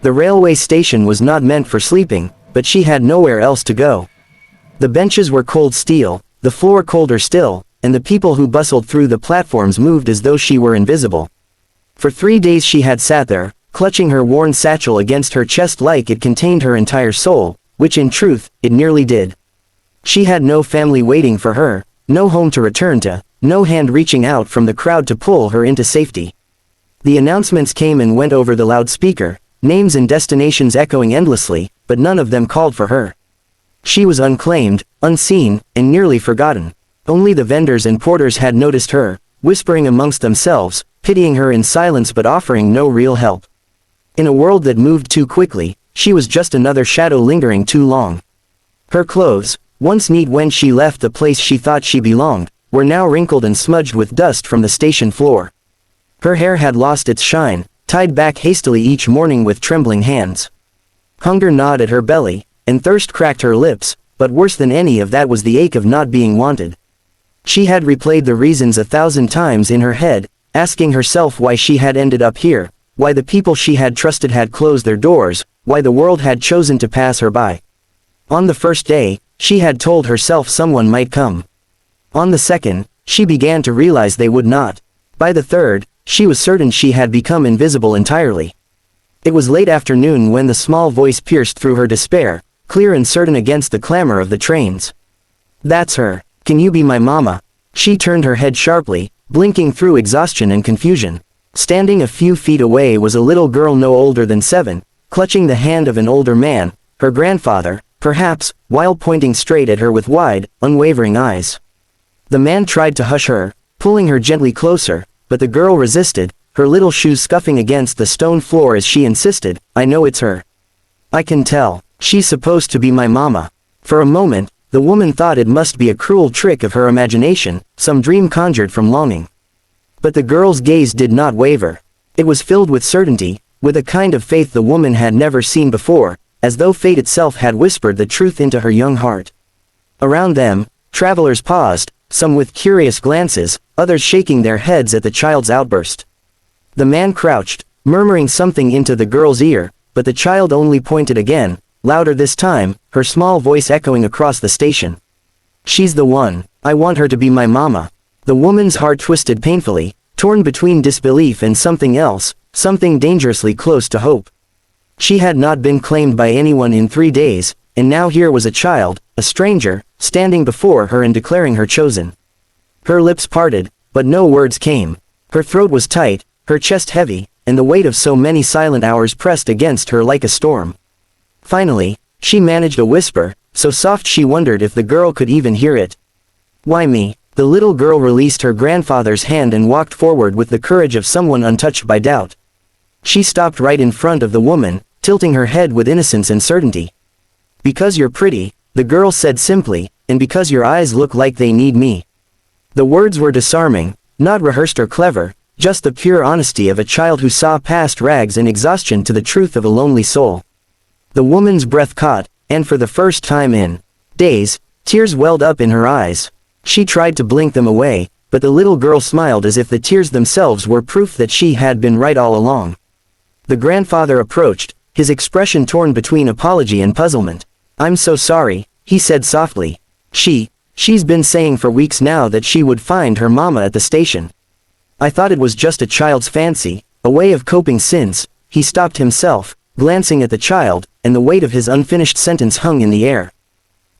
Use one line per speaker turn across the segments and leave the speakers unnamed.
The railway station was not meant for sleeping, but she had nowhere else to go. The benches were cold steel, the floor colder still, and the people who bustled through the platforms moved as though she were invisible. For 3 days she had sat there, clutching her worn satchel against her chest like it contained her entire soul, which in truth, it nearly did. She had no family waiting for her, no home to return to, no hand reaching out from the crowd to pull her into safety. The announcements came and went over the loudspeaker, names and destinations echoing endlessly, but none of them called for her. She was unclaimed, unseen, and nearly forgotten. Only the vendors and porters had noticed her, whispering amongst themselves, pitying her in silence but offering no real help. In a world that moved too quickly, she was just another shadow lingering too long. Her clothes, once neat when she left the place she thought she belonged, were now wrinkled and smudged with dust from the station floor. Her hair had lost its shine, tied back hastily each morning with trembling hands. Hunger gnawed at her belly, and thirst cracked her lips, but worse than any of that was the ache of not being wanted. She had replayed the reasons 1,000 times in her head, asking herself why she had ended up here, why the people she had trusted had closed their doors, why the world had chosen to pass her by. On the first day, she had told herself someone might come. On the second, she began to realize they would not. By the third, she was certain she had become invisible entirely. It was late afternoon when the small voice pierced through her despair, clear and certain against the clamor of the trains. "That's her. Can you be my mama?" She turned her head sharply, blinking through exhaustion and confusion. Standing a few feet away was a little girl no older than 7, clutching the hand of an older man, her grandfather, perhaps, while pointing straight at her with wide, unwavering eyes. The man tried to hush her, pulling her gently closer, but the girl resisted, her little shoes scuffing against the stone floor as she insisted, "I know it's her. I can tell. She's supposed to be my mama." For a moment, the woman thought it must be a cruel trick of her imagination, some dream conjured from longing. But the girl's gaze did not waver. It was filled with certainty, with a kind of faith the woman had never seen before, as though fate itself had whispered the truth into her young heart. Around them, travelers paused, some with curious glances, others shaking their heads at the child's outburst. The man crouched, murmuring something into the girl's ear, but the child only pointed again, louder this time, her small voice echoing across the station. "She's the one. I want her to be my mama." The woman's heart twisted painfully, torn between disbelief and something else, something dangerously close to hope. She had not been claimed by anyone in 3 days, and now here was a child, a stranger, standing before her and declaring her chosen. Her lips parted, but no words came. Her throat was tight, her chest heavy, and the weight of so many silent hours pressed against her like a storm. Finally, she managed a whisper, so soft she wondered if the girl could even hear it. "Why me?" The little girl released her grandfather's hand and walked forward with the courage of someone untouched by doubt. She stopped right in front of the woman, tilting her head with innocence and certainty. "Because you're pretty," the girl said simply, "and because your eyes look like they need me." The words were disarming, not rehearsed or clever, just the pure honesty of a child who saw past rags and exhaustion to the truth of a lonely soul. The woman's breath caught, and for the first time in days, tears welled up in her eyes. She tried to blink them away, but the little girl smiled as if the tears themselves were proof that she had been right all along. The grandfather approached, his expression torn between apology and puzzlement. "I'm so sorry," he said softly. She's been saying for weeks now that she would find her mama at the station. I thought it was just a child's fancy, a way of coping since." He stopped himself, glancing at the child, and the weight of his unfinished sentence hung in the air.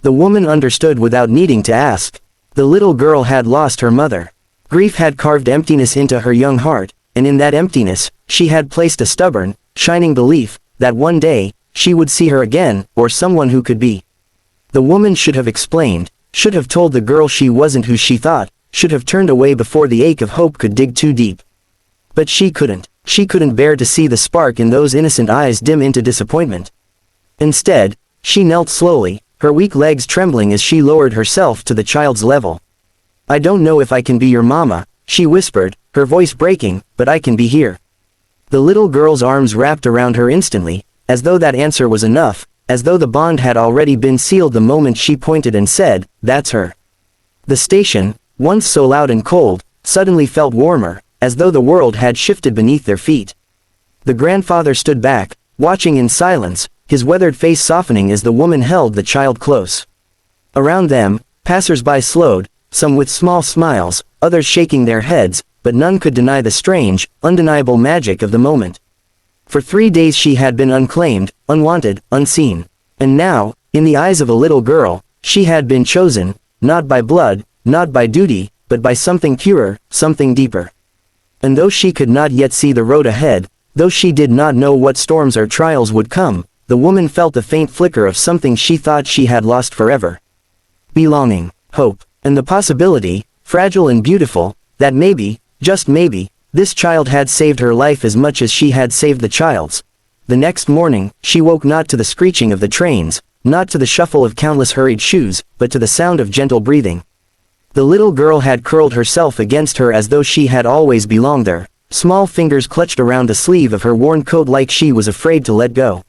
The woman understood without needing to ask. The little girl had lost her mother. Grief had carved emptiness into her young heart, and in that emptiness, she had placed a stubborn, shining belief, that one day, she would see her again, or someone who could be. The woman should have explained, should have told the girl she wasn't who she thought, should have turned away before the ache of hope could dig too deep. But she couldn't. She couldn't bear to see the spark in those innocent eyes dim into disappointment. Instead, she knelt slowly, her weak legs trembling as she lowered herself to the child's level. "I don't know if I can be your mama," she whispered, her voice breaking, "but I can be here." The little girl's arms wrapped around her instantly, as though that answer was enough, as though the bond had already been sealed the moment she pointed and said, "That's her." The station, once so loud and cold, suddenly felt warmer, as though the world had shifted beneath their feet. The grandfather stood back, watching in silence, his weathered face softening as the woman held the child close. Around them, passers-by slowed, some with small smiles, others shaking their heads, but none could deny the strange, undeniable magic of the moment. For 3 days she had been unclaimed, unwanted, unseen. And now, in the eyes of a little girl, she had been chosen, not by blood, not by duty, but by something purer, something deeper. And though she could not yet see the road ahead, though she did not know what storms or trials would come, the woman felt a faint flicker of something she thought she had lost forever. Belonging, hope, and the possibility, fragile and beautiful, that maybe, just maybe, this child had saved her life as much as she had saved the child's. The next morning, she woke not to the screeching of the trains, not to the shuffle of countless hurried shoes, but to the sound of gentle breathing. The little girl had curled herself against her as though she had always belonged there. Small fingers clutched around the sleeve of her worn coat like she was afraid to let go.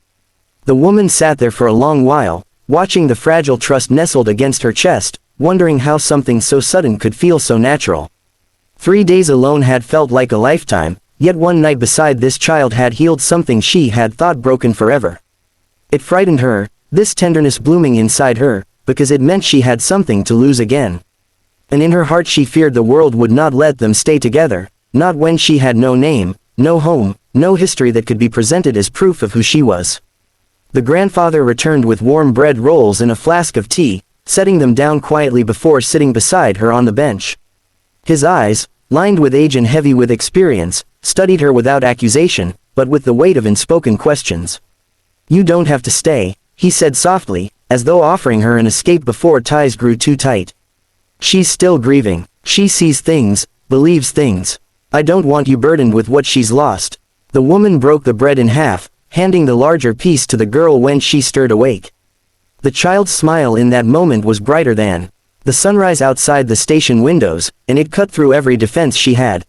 The woman sat there for a long while, watching the fragile trust nestled against her chest, wondering how something so sudden could feel so natural. 3 days alone had felt like a lifetime, yet one night beside this child had healed something she had thought broken forever. It frightened her, this tenderness blooming inside her, because it meant she had something to lose again. And in her heart she feared the world would not let them stay together, not when she had no name, no home, no history that could be presented as proof of who she was. The grandfather returned with warm bread rolls and a flask of tea, setting them down quietly before sitting beside her on the bench. His eyes, lined with age and heavy with experience, studied her without accusation, but with the weight of unspoken questions. "You don't have to stay," he said softly, as though offering her an escape before ties grew too tight. "She's still grieving. She sees things, believes things. I don't want you burdened with what she's lost." The woman broke the bread in half, handing the larger piece to the girl when she stirred awake. The child's smile in that moment was brighter than the sunrise outside the station windows, and it cut through every defense she had.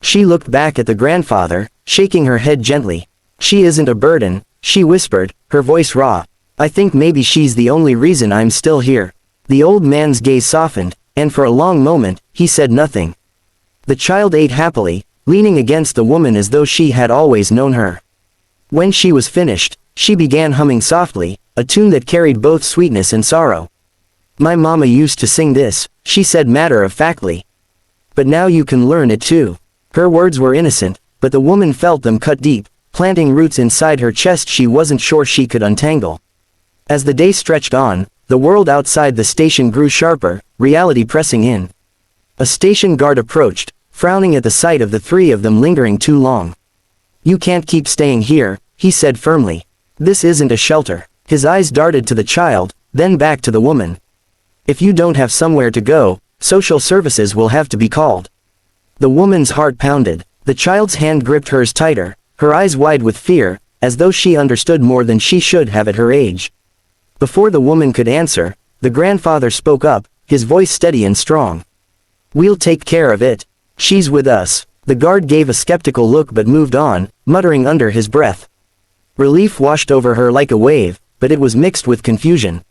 She looked back at the grandfather, shaking her head gently. "She isn't a burden," she whispered, her voice raw. "I think maybe she's the only reason I'm still here." The old man's gaze softened, and for a long moment, he said nothing. The child ate happily, leaning against the woman as though she had always known her. When she was finished, she began humming softly, a tune that carried both sweetness and sorrow. "My mama used to sing this," she said matter-of-factly. "But now you can learn it too." Her words were innocent, but the woman felt them cut deep, planting roots inside her chest she wasn't sure she could untangle. As the day stretched on, the world outside the station grew sharper, reality pressing in. A station guard approached, frowning at the sight of the three of them lingering too long. "You can't keep staying here," he said firmly. "This isn't a shelter." His eyes darted to the child, then back to the woman. "If you don't have somewhere to go, social services will have to be called." The woman's heart pounded. The child's hand gripped hers tighter, her eyes wide with fear, as though she understood more than she should have at her age. Before the woman could answer, the grandfather spoke up, his voice steady and strong. "We'll take care of it. She's with us." The guard gave a skeptical look but moved on, muttering under his breath. Relief washed over her like a wave, but it was mixed with confusion.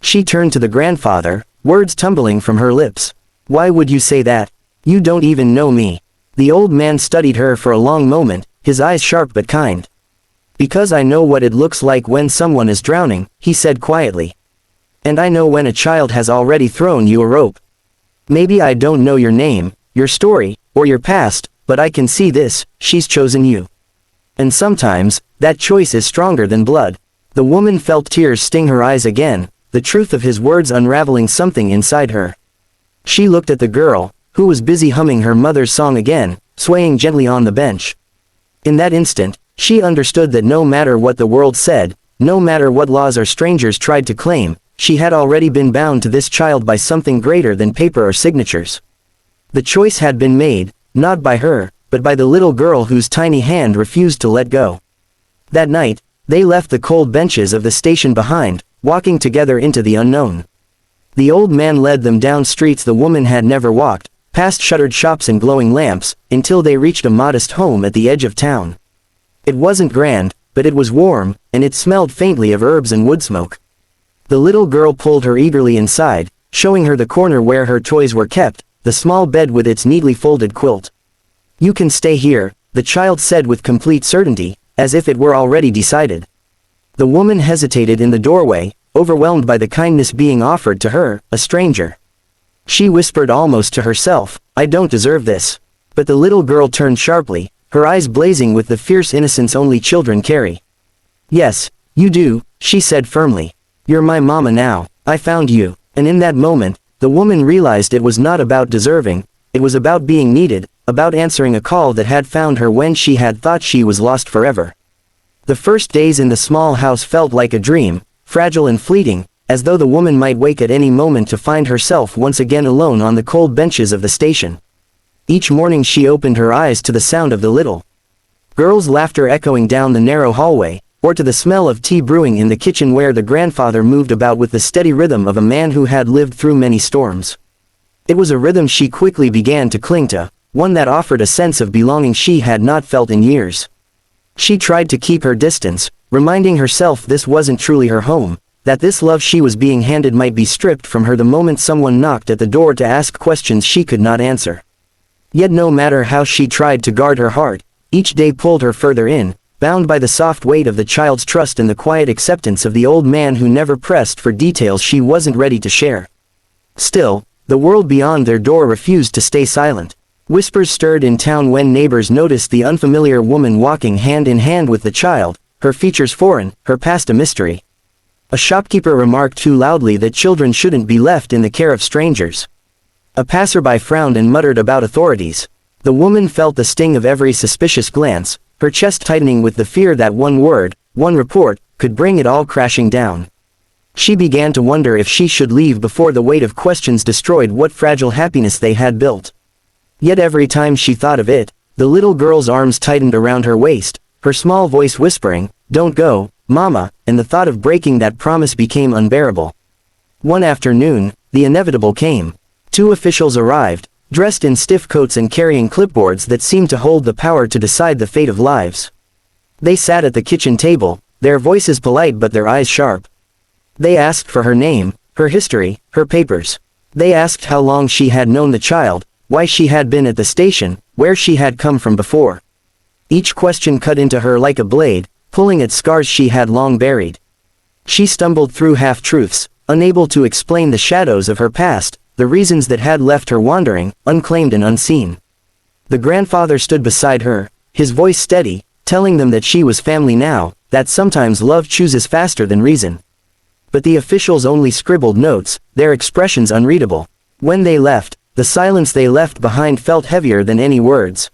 She turned to the grandfather, words tumbling from her lips. "Why would you say that? You don't even know me." The old man studied her for a long moment, his eyes sharp but kind. "Because I know what it looks like when someone is drowning," he said quietly. "And I know when a child has already thrown you a rope. Maybe I don't know your name, your story, or your past, but I can see this: she's chosen you. And sometimes, that choice is stronger than blood." The woman felt tears sting her eyes again, the truth of his words unraveling something inside her. She looked at the girl, who was busy humming her mother's song again, swaying gently on the bench. In that instant, she understood that no matter what the world said, no matter what laws or strangers tried to claim, she had already been bound to this child by something greater than paper or signatures. The choice had been made, not by her, but by the little girl whose tiny hand refused to let go. That night, they left the cold benches of the station behind, walking together into the unknown. The old man led them down streets the woman had never walked, past shuttered shops and glowing lamps, until they reached a modest home at the edge of town. It wasn't grand, but it was warm, and it smelled faintly of herbs and wood smoke. The little girl pulled her eagerly inside, showing her the corner where her toys were kept, the small bed with its neatly folded quilt. "You can stay here," the child said with complete certainty, as if it were already decided. The woman hesitated in the doorway, overwhelmed by the kindness being offered to her, a stranger. She whispered almost to herself, "I don't deserve this." But the little girl turned sharply, her eyes blazing with the fierce innocence only children carry. "Yes, you do," she said firmly. "You're my mama now. I found you." And in that moment, the woman realized it was not about deserving, it was about being needed, about answering a call that had found her when she had thought she was lost forever. The first days in the small house felt like a dream, fragile and fleeting, as though the woman might wake at any moment to find herself once again alone on the cold benches of the station. Each morning she opened her eyes to the sound of the little girl's laughter echoing down the narrow hallway, or to the smell of tea brewing in the kitchen where the grandfather moved about with the steady rhythm of a man who had lived through many storms. It was a rhythm she quickly began to cling to, one that offered a sense of belonging she had not felt in years. She tried to keep her distance, reminding herself this wasn't truly her home, that this love she was being handed might be stripped from her the moment someone knocked at the door to ask questions she could not answer. Yet no matter how she tried to guard her heart, each day pulled her further in, bound by the soft weight of the child's trust and the quiet acceptance of the old man who never pressed for details she wasn't ready to share. Still, the world beyond their door refused to stay silent. Whispers stirred in town when neighbors noticed the unfamiliar woman walking hand in hand with the child, her features foreign, her past a mystery. A shopkeeper remarked too loudly that children shouldn't be left in the care of strangers. A passerby frowned and muttered about authorities. The woman felt the sting of every suspicious glance, her chest tightening with the fear that one word, one report, could bring it all crashing down. She began to wonder if she should leave before the weight of questions destroyed what fragile happiness they had built. Yet every time she thought of it, the little girl's arms tightened around her waist, her small voice whispering, "Don't go, Mama," and the thought of breaking that promise became unbearable. One afternoon, the inevitable came. Two officials arrived, dressed in stiff coats and carrying clipboards that seemed to hold the power to decide the fate of lives. They sat at the kitchen table, their voices polite but their eyes sharp. They asked for her name, her history, her papers. They asked how long she had known the child, why she had been at the station, where she had come from before. Each question cut into her like a blade, pulling at scars she had long buried. She stumbled through half-truths, unable to explain the shadows of her past, the reasons that had left her wandering, unclaimed and unseen. The grandfather stood beside her, his voice steady, telling them that she was family now, that sometimes love chooses faster than reason. But the officials only scribbled notes, their expressions unreadable. When they left, the silence they left behind felt heavier than any words.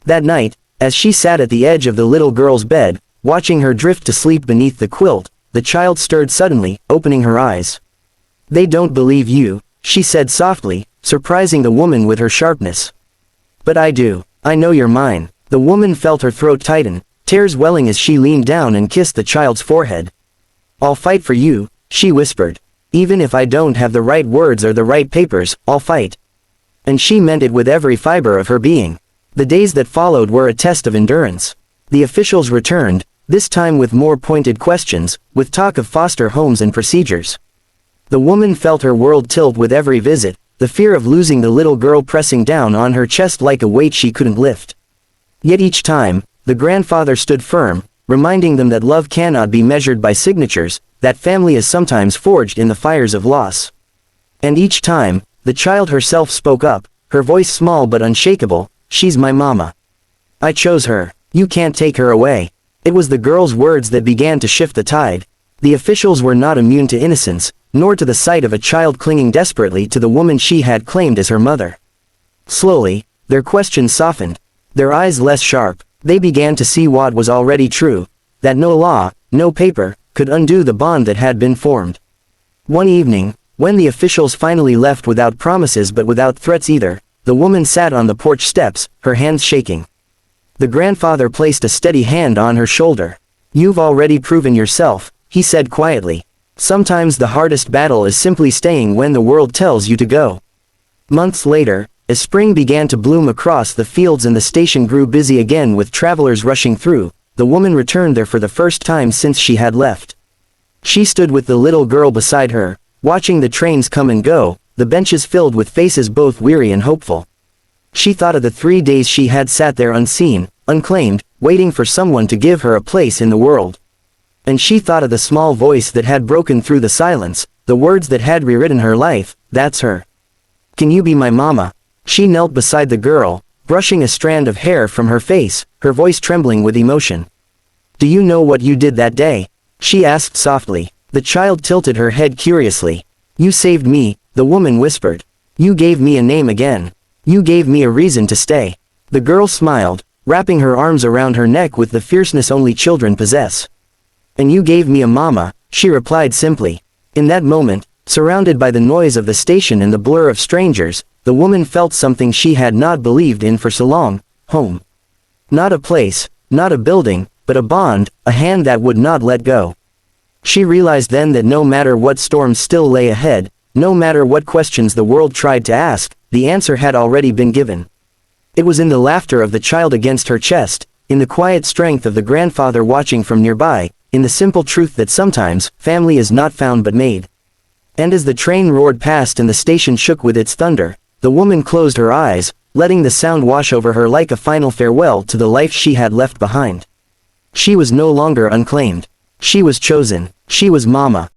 That night, as she sat at the edge of the little girl's bed, watching her drift to sleep beneath the quilt, the child stirred suddenly, opening her eyes. "They don't believe you," she said softly, surprising the woman with her sharpness. "But I do. I know you're mine." The woman felt her throat tighten, tears welling as she leaned down and kissed the child's forehead. "I'll fight for you," she whispered. "Even if I don't have the right words or the right papers, I'll fight." And she meant it with every fiber of her being. The days that followed were a test of endurance. The officials returned, this time with more pointed questions, with talk of foster homes and procedures. The woman felt her world tilt with every visit, the fear of losing the little girl pressing down on her chest like a weight she couldn't lift. Yet each time, the grandfather stood firm, reminding them that love cannot be measured by signatures, that family is sometimes forged in the fires of loss. And each time, the child herself spoke up, her voice small but unshakable, "She's my mama. I chose her. You can't take her away." It was the girl's words that began to shift the tide. The officials were not immune to innocence, nor to the sight of a child clinging desperately to the woman she had claimed as her mother. Slowly, their questions softened, their eyes less sharp. They began to see what was already true, that no law, no paper, could undo the bond that had been formed. One evening, when the officials finally left without promises but without threats either, the woman sat on the porch steps, her hands shaking. The grandfather placed a steady hand on her shoulder. "You've already proven yourself," he said quietly. "Sometimes the hardest battle is simply staying when the world tells you to go." Months later, as spring began to bloom across the fields and the station grew busy again with travelers rushing through, the woman returned there for the first time since she had left. She stood with the little girl beside her, watching the trains come and go, the benches filled with faces both weary and hopeful. She thought of the 3 days she had sat there unseen, unclaimed, waiting for someone to give her a place in the world. And she thought of the small voice that had broken through the silence, the words that had rewritten her life. That's her. Can you be my mama? She knelt beside the girl, brushing a strand of hair from her face, her voice trembling with emotion. Do you know what you did that day? She asked softly. The child tilted her head curiously. You saved me, the woman whispered. You gave me a name again. You gave me a reason to stay. The girl smiled, wrapping her arms around her neck with the fierceness only children possess. And you gave me a mama, she replied simply. In that moment, surrounded by the noise of the station and the blur of strangers, the woman felt something she had not believed in for so long: home. Not a place, not a building, but a bond, a hand that would not let go. She realized then that no matter what storms still lay ahead, no matter what questions the world tried to ask, the answer had already been given. It was in the laughter of the child against her chest, in the quiet strength of the grandfather watching from nearby, in the simple truth that sometimes, family is not found but made. And as the train roared past and the station shook with its thunder, the woman closed her eyes, letting the sound wash over her like a final farewell to the life she had left behind. She was no longer unclaimed. She was chosen. She was Mama.